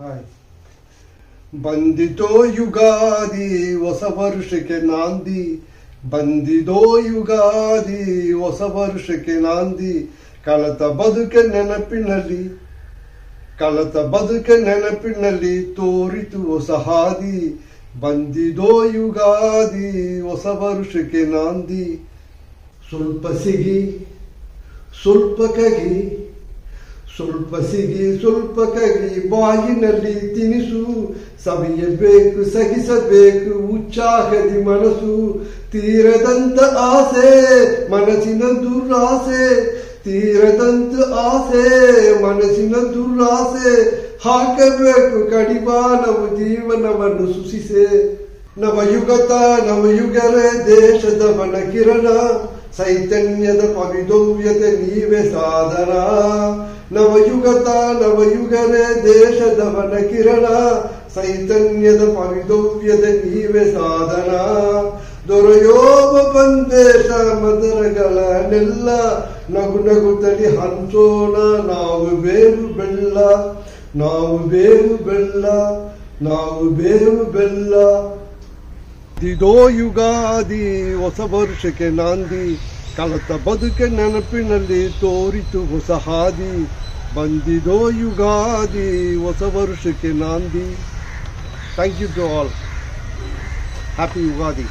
Hi. ಬಂದಿತೋ Ugadi ಹೊಸ ವರ್ಷಕ್ಕೆ ನಾಂದಿ, ಬಂದಿದೋ ಯುಗಾದಿ ಹೊಸ ವರ್ಷಕ್ಕೆ ನಾಂದಿ. ಕಳತ ಬದುಕೆ ನೆನಪಿನಲ್ಲಿ, ಕಳತ ಬದುಕೆ ನೆನಪಿನಲ್ಲಿ ತೋರಿತು ಹೊಸ ಹಾದಿ. ಬಂದಿದೋ ಯುಗಾದಿ ಹೊಸ ವರ್ಷಕ್ಕೆ ನಾಂದಿ. ಸ್ವಲ್ಪ ಸಿಗಿ ಸ್ವಲ್ಪ ಕಗಿ, ಸ್ವಲ್ಪ ಸಿಗಿ ಸ್ವಲ್ಪ ಕಗಿ, ಬಾಯಿನಲ್ಲಿ ತಿನಿಸು ಸವಿಯಬೇಕು ಸಗಿಸಬೇಕು ಉಚ್ಚಾಹದಿ ಮನಸ್ಸು. ತೀರದಂತ ಆಸೆ ಮನಸ್ಸಿನ ದುರಾಸೆ, ತೀರದಂತ ಆಸೆ ಮನಸ್ಸಿನ ದುರಾಸೆ. ಹಾಕಬೇಕು ಕಡಿವಾಣವು ಜೀವನವನ್ನು ಸುಸಿಸೆ. ನವಯುಗತ ನವಯುಗರೇ ದೇಶದ ವನ ಕಿರಣ, ಚೈತನ್ಯದ ಪವಿದವ್ಯತೆ ನೀವೇ ಸಾಧನ. ನವಯುಗತ ನವಯುಗರೇ ದೇಶದ ವನ ಕಿರಣ, ಚೈತನ್ಯದ ಪವಿದವ್ಯತೆ ನೀವೇ ಸಾಧನ. ದೊರೆಯೋವ ಬಂದೇಶ ಮದರಗಳನ್ನೆಲ್ಲ ನಗು ನಗುತ್ತಲಿ ಹಂಚೋಣ. ನಾವು ಬೇರು ಬೆಲ್ಲ, ನಾವು ಬೇರು ಬೆಲ್ಲ, ನಾವು ಬೇರು ಬೆಲ್ಲ. ಬಂದಿದೋ ಯುಗಾದಿ ಹೊಸ ವರ್ಷಕ್ಕೆ ನಾಂದಿ, ಕಳತ ಬದುಕೆ ನೆನಪಿನಲ್ಲಿ ತೋರಿತು ಹೊಸ ಹಾದಿ. ಬಂದಿದೋ ಯುಗಾದಿ ಹೊಸ ವರ್ಷಕ್ಕೆ ನಾಂದಿ. Thank you to all. Happy Ugadi.